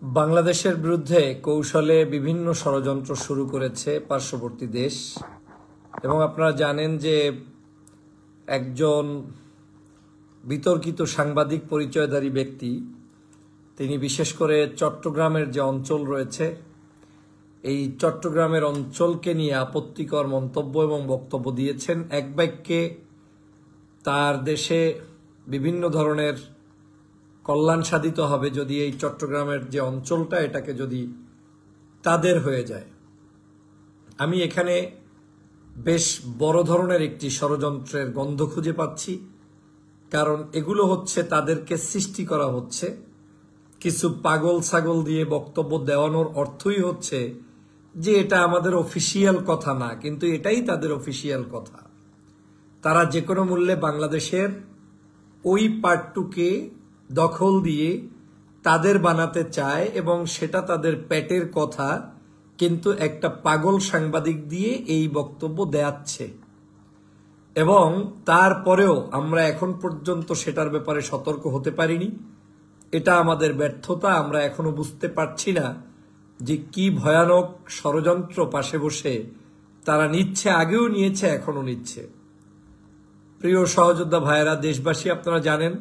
বাংলাদেশের বিরুদ্ধে কৌশলে বিভিন্ন ষড়যন্ত্র শুরু করেছে পার্শ্ববর্তী দেশ। এবং আপনারা জানেন যে একজন বিতর্কিত সাংবাদিক পরিচয়ধারী ব্যক্তি, তিনি বিশেষ করে চট্টগ্রামের যে অঞ্চল রয়েছে, এই চট্টগ্রামের অঞ্চলকে নিয়ে আপত্তিকর মন্তব্য এবং বক্তব্য দিয়েছেন। এক বাক্যে তার দেশে বিভিন্ন ধরনের কল্যাণ সাধিত হবে যদি এই চট্টগ্রামের যে অঞ্চলটা, এটাকে যদি তাদের হয়ে যায়। আমি এখানে বেশ বড় ধরনের একটি ষড়যন্ত্রের গন্ধ খুঁজে পাচ্ছি, কারণ এগুলো হচ্ছে তাদেরকে সৃষ্টি করা হচ্ছে। কিছু পাগল ছাগল দিয়ে বক্তব্য দেওয়ানোর অর্থই হচ্ছে যে এটা আমাদের অফিসিয়াল কথা না, কিন্তু এটাই তাদের অফিসিয়াল কথা। তারা যে কোনো মূল্যে বাংলাদেশের ওই পার্টটুকে দখল দিয়ে তাদের বানাতে চায় এবং সেটা তাদের পেটের কথা, কিন্তু একটা পাগল সাংবাদিক দিয়ে এই বক্তব্য দেয়াচ্ছে। এবং তারপরেও আমরা এখন পর্যন্ত সেটার ব্যাপারে সতর্ক হতে পারিনি। এটা আমাদের ব্যর্থতা। আমরা এখনো বুঝতে পারছি না যে কি ভয়ানক ষড়যন্ত্র পাশে বসে তারা নিচ্ছে, আগেও নিয়েছে, এখনো নিচ্ছে। প্রিয় সহযোদ্ধা ভাইয়েরা, দেশবাসী, আপনারা জানেন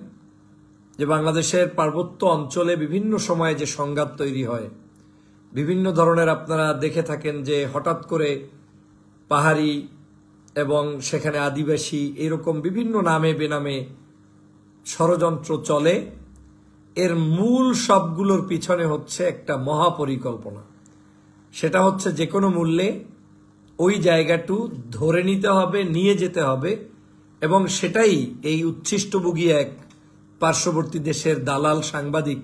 যে বাংলাদেশের পার্বত্য অঞ্চলে বিভিন্ন সময়ে যে সংঘাত তৈরি হয়, বিভিন্ন ধরনের আপনারা দেখে থাকেন যে হঠাৎ করে পাহাড়ি এবং সেখানে আদিবাসী এরকম বিভিন্ন নামে বেনামে ষড়যন্ত্র চলে। এর মূল সবগুলোর পিছনে হচ্ছে একটা মহাপরিকল্পনা। সেটা হচ্ছে যে কোনো মূল্যে ওই জায়গাটু ধরে নিতে হবে, নিয়ে যেতে হবে, এবং সেটাই এই উচ্ছিষ্টভোগী এক পার্শ্ববর্তী দেশের দালাল সাংবাদিক,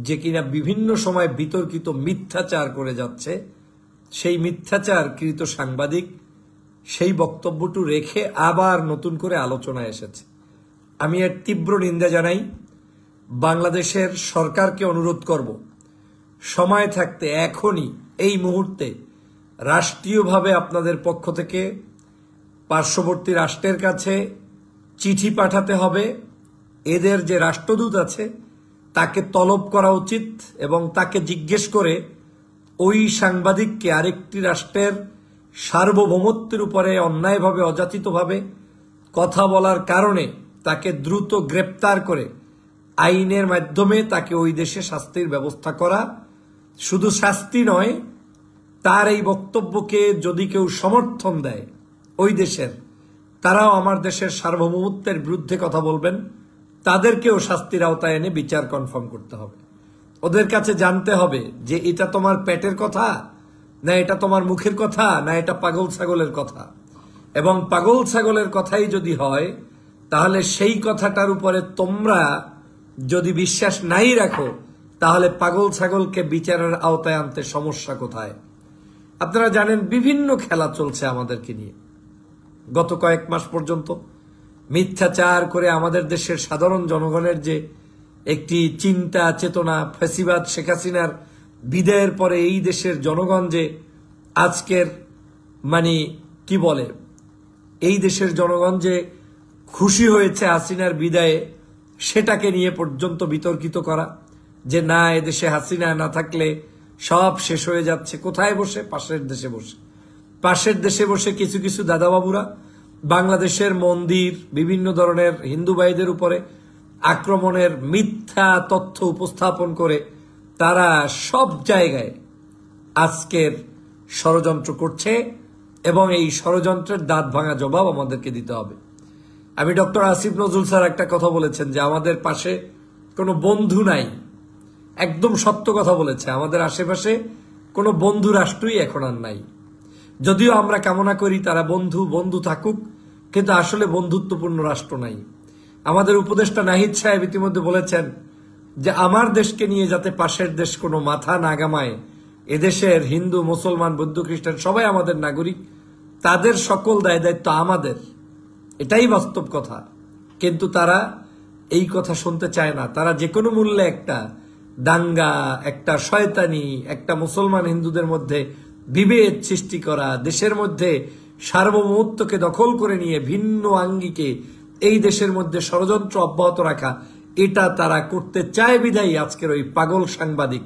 যে কিনা বিভিন্ন সময় বিতর্কিত মিথ্যাচার করে যাচ্ছে, সেই মিথ্যাচারকৃত সাংবাদিক সেই বক্তব্যটু রেখে আবার নতুন করে আলোচনায় এসেছে। আমি এর তীব্র নিন্দা জানাই। বাংলাদেশের সরকারকে অনুরোধ করব, সময় থাকতে এখনই এই মুহূর্তে রাষ্ট্রীয়ভাবে আপনাদের পক্ষ থেকে পার্শ্ববর্তী রাষ্ট্রের কাছে চিঠি পাঠাতে হবে। এদের যে রাষ্ট্রদূত আছে তাকে তলব করা উচিত এবং তাকে জিজ্ঞেস করে ওই সাংবাদিককে আরেকটি রাষ্ট্রের সার্বভৌমত্বের উপরে অন্যায়ভাবে, অযাচিতভাবে কথা বলার কারণে তাকে দ্রুত গ্রেপ্তার করে আইনের মাধ্যমে তাকে ওই দেশে শাস্তির ব্যবস্থা করা। শুধু শাস্তি নয়, তার এই বক্তব্যকে যদি কেউ সমর্থন দেয় ওই দেশের, তারাও আমার দেশের সার্বভৌমত্বের বিরুদ্ধে কথা বলবেন, তাদেরকেও শাস্তির আওতায় এনে বিচার কনফার্ম করতে হবে। ওদের কাছে জানতে হবে যে এটা তোমার পেটের কথা, না এটা তোমার মুখের কথা, না এটা পাগল ছাগলের কথা। এবং পাগল ছাগলের কথাই যদি হয়, তাহলে সেই কথাটার উপরে তোমরা যদি বিশ্বাস নাই রাখো, তাহলে পাগল ছাগলকে বিচারের আওতায় আনতে সমস্যা কোথায়? আপনারা জানেন বিভিন্ন খেলা চলছে আমাদেরকে নিয়ে। গত কয়েক মাস পর্যন্ত মিথ্যাচার করে আমাদের দেশের সাধারণ জনগণের যে একটি চিন্তা চেতনা, ফ্যাসিবাদ শেখ হাসিনার বিদায়ের পরে এই দেশের জনগণ যে আজকের কি বলে, এই দেশের জনগণ যে খুশি হয়েছে হাসিনার বিদায়ে, সেটাকে নিয়ে পর্যন্ত বিতর্কিত করা যে না, এদেশে হাসিনা না থাকলে সব শেষ হয়ে যাচ্ছে। কোথায় বসে? পাশের দেশে বসে। পাশের দেশে বসে কিছু কিছু দাদাবাবুরা বাংলাদেশের মন্দির, বিভিন্ন ধরনের হিন্দু ভাইদের উপরে আক্রমণের মিথ্যা তথ্য উপস্থাপন করে তারা সব জায়গায় আজকের ষড়যন্ত্র করছে, এবং এই ষড়যন্ত্রের দাঁত ভাঙা জবাব আমাদেরকে দিতে হবে। আমি ডক্টর আসিফ নজরুল স্যার একটা কথা বলেছেন যে আমাদের পাশে কোনো বন্ধু নাই। একদম সত্য কথা বলেছে। আমাদের আশেপাশে কোনো বন্ধু রাষ্ট্রই এখন আর নাই। যদিও আমরা কামনা করি তারা বন্ধু থাকুক, কিন্তু আসলে বন্ধুত্বপূর্ণ রাষ্ট্র নাই। আমাদের উপদেষ্টা নাহিদ সাহেব ইতিমধ্যে বলেছেন যে আমার দেশকে নিয়ে যাতে পাশের দেশ কোনো মাথা না গামায়, এদেশের হিন্দু, মুসলমান, বৌদ্ধ, খ্রিস্টান সবাই আমাদের নাগরিক, তাদের সকল দায় দায়িত্ব আমাদের। এটাই বাস্তব কথা। কিন্তু তারা এই কথা শুনতে চায় না। তারা যে কোনো মূল্যে একটা দাঙ্গা, একটা শয়তানি, একটা মুসলমান হিন্দুদের মধ্যে বিভেদ সৃষ্টি করা, দেশের মধ্যে সার্বভৌমত্বকে দখল করে নিয়ে ভিন্ন আঙ্গিকে এই দেশের মধ্যে ষড়যন্ত্র অব্যাহত রাখা, এটা তারা করতে চায় বিধায়ী আজকের ওই পাগল সাংবাদিক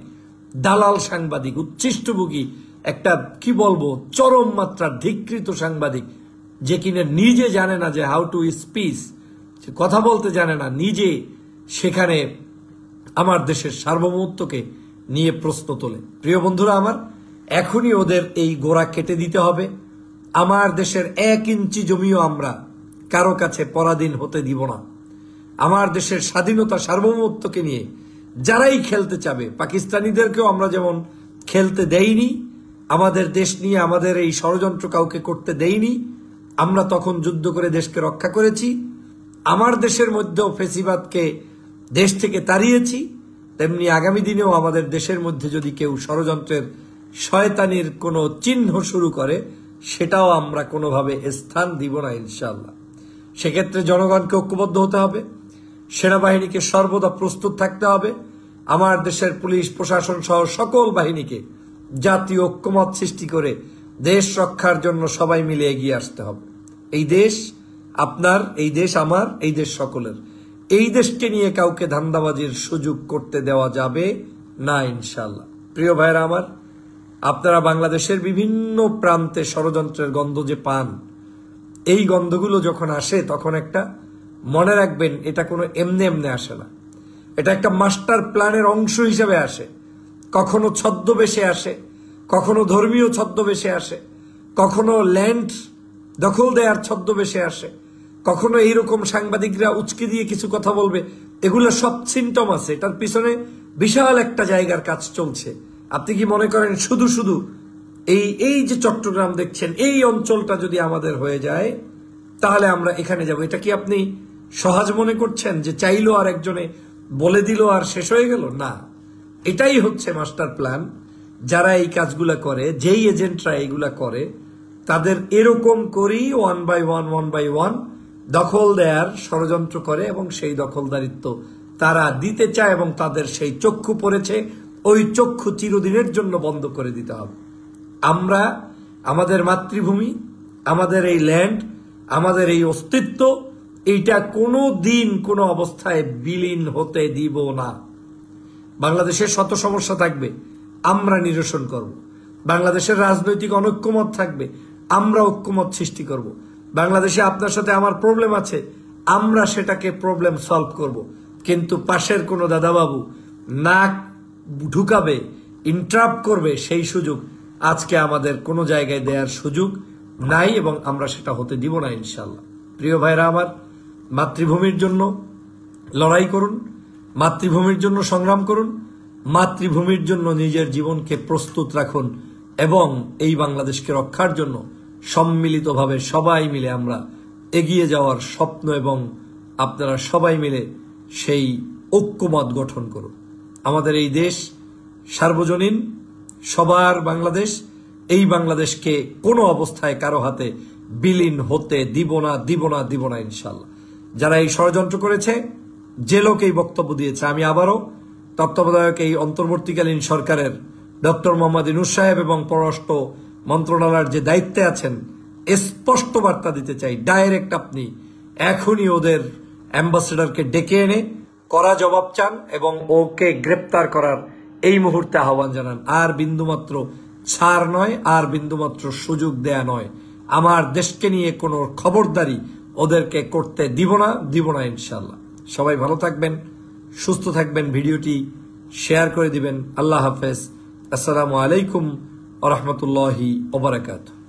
দালাল সাংবাদিক, উচ্ছিষ্টভোগী একটা কি বলবো চরম মাত্রার ধিকৃত সাংবাদিক, যে কিনা নিজে জানে না যে হাউ টু স্পিচ, কথা বলতে জানে না, নিজে সেখানে আমার দেশের সার্বভৌমত্বকে নিয়ে প্রশ্ন তোলে। প্রিয় বন্ধুরা আমার, এখনই ওদের এই গোড়া কেটে দিতে হবে। আমার দেশের 1 ইঞ্চি জমিও আমরা কারো কাছে পরাধীন হতে দিব না। আমার দেশের স্বাধীনতা সার্বভৌমত্বকে নিয়ে যারাই খেলতে চাবে, পাকিস্তানিদেরকেও আমরা যেমন খেলতে দেইনি, আমাদের দেশ নিয়ে আমাদের এই ষড়যন্ত্র কাউকে করতে দেইনি। আমরা তখন যুদ্ধ করে দেশকে রক্ষা করেছি। আমার দেশের মধ্যেও ফেসিবাদকে দেশ থেকে তাড়িয়েছি। তেমনি আগামী দিনেও আমাদের দেশের মধ্যে যদি কেউ ষড়যন্ত্রের শয়তানির কোনো চিহ্ন শুরু করে, সেটাও আমরা কোনোভাবে স্থান দিব না ইনশাআল্লাহ। সেক্ষেত্রে জনগণকে ঐক্যবদ্ধ হতে হবে, সেনাবাহিনীকে সর্বদা প্রস্তুত থাকতে হবে, আমার দেশের পুলিশ প্রশাসন সহ সকল বাহিনীকে জাতীয় ঐক্যমত সৃষ্টি করে দেশ রক্ষার জন্য সবাই মিলে এগিয়ে আসতে হবে। এই দেশ আপনার, এই দেশ আমার, এই দেশ সকলের। এই দেশকে নিয়ে কাউকে ধান্দাবাজির সুযোগ করতে দেওয়া যাবে না ইনশাআল্লাহ। প্রিয় ভাইরা আমার, আপনারা বাংলাদেশের বিভিন্ন প্রান্তে ষড়যন্ত্রের গন্ধ যে পান, এই গন্ধগুলো যখন আসে তখন একটা মনে রাখবেন, এটা কোনো এমনি এমনি আসে না। এটা একটা মাস্টার প্ল্যানের অংশ হিসেবে আসে। কখনো ছদ্মবেশে আসে, কখনো ধর্মীয় ছদ্মবেশে আসে, কখনো ল্যান্ড দখল দেওয়ার ছদ্মবেশে আসে, কখনো এইরকম সাংবাদিকরা উচকে দিয়ে কিছু কথা বলবে। এগুলো সব সিমটম আছে, এটার পিছনে বিশাল একটা জায়গার কাজ চলছে। আপনি কি মনে করেন শুধু শুধু এই যে চট্টগ্রাম দেখছেন, এই অঞ্চলটা যদি আমাদের হয়ে যায় তাহলে আমরা এখানে যাব? এটা কি আপনি সহজ মনে করছেন যে চাইলো আর একজনে বলে দিল আর শেষ হয়ে গেল? না, এটাই হচ্ছে মাস্টার প্ল্যান। যারা এই কাজগুলা করে, যেই এজেন্টরা এইগুলা করে, তাদের এরকম করেই 1 বাই 1 দখল দেয়ার ষড়যন্ত্র করে এবং সেই দখলদারিত্ব তারা দিতে চায় এবং তাদের সেই চক্ষু পড়েছে। ওই চক্ষু চিরদিনের জন্য বন্ধ করে দিতে হবে। আমরা আমাদের মাতৃভূমি, আমাদের এই ল্যান্ড, আমাদের এই অস্তিত্ব, এইটা কোনো দিন কোনো অবস্থায় বিলীন হতে দিব না। বাংলাদেশের শত সমস্যা থাকবে, আমরা নিরসন করব। বাংলাদেশের রাজনৈতিক অনৈক্যমত থাকবে, আমরা ঐক্যমত সৃষ্টি করব। বাংলাদেশে আপনার সাথে আমার প্রবলেম আছে, আমরা সেটাকে প্রবলেম সলভ করব। কিন্তু পাশের কোনো দাদাবাবু নাক ঢুকাবে, ইন্টারাপ্ট করবে, সেই সুযোগ আজকে আমাদের কোনো জায়গায় দেওয়ার সুযোগ নাই এবং আমরা সেটা হতে দিব না ইনশাল্লাহ। প্রিয় ভাইরা আমার, মাতৃভূমির জন্য লড়াই করুন, মাতৃভূমির জন্য সংগ্রাম করুন, মাতৃভূমির জন্য নিজের জীবনকে প্রস্তুত রাখুন এবং এই বাংলাদেশকে রক্ষার জন্য সম্মিলিতভাবে সবাই মিলে আমরা এগিয়ে যাওয়ার স্বপ্ন এবং আপনারা সবাই মিলে সেই ঐক্যমত গঠন করুন। আমাদের এই দেশ সার্বজনীন, সবার বাংলাদেশ। এই বাংলাদেশকে কোনো অবস্থায় কারো হাতে বিলীন হতে দিব না ইনশাল্লাহ। যারা এই ষড়যন্ত্র করেছে, যে লোক এই বক্তব্য দিয়েছে, আমি আবারও তত্ত্বাবধায়ক এই অন্তর্বর্তীকালীন সরকারের ডক্টর মোহাম্মদ ইউনূস সাহেব এবং পররাষ্ট্র মন্ত্রণালয়ের যে দায়িত্বে আছেন, স্পষ্ট বার্তা দিতে চাই, ডাইরেক্ট আপনি এখনই ওদের অ্যাম্বাসেডরকে ডেকে এনে কড়া জবাব চান এবং ওকে গ্রেপ্তার করার এই মুহূর্তে আহ্বান জানান। আর বিন্দুমাত্র ছাড় নয়, আর বিন্দুমাত্র সুযোগ দেয়া নয়। আমার দেশকে নিয়ে কোনো খবরদারি ওদেরকে করতে দিব না ইনশাল্লাহ। সবাই ভালো থাকবেন, সুস্থ থাকবেন, ভিডিওটি শেয়ার করে দিবেন। আল্লাহ হাফেজ। আসসালামু আলাইকুম ওয়া রাহমাতুল্লাহি ওয়া বারাকাতুহু।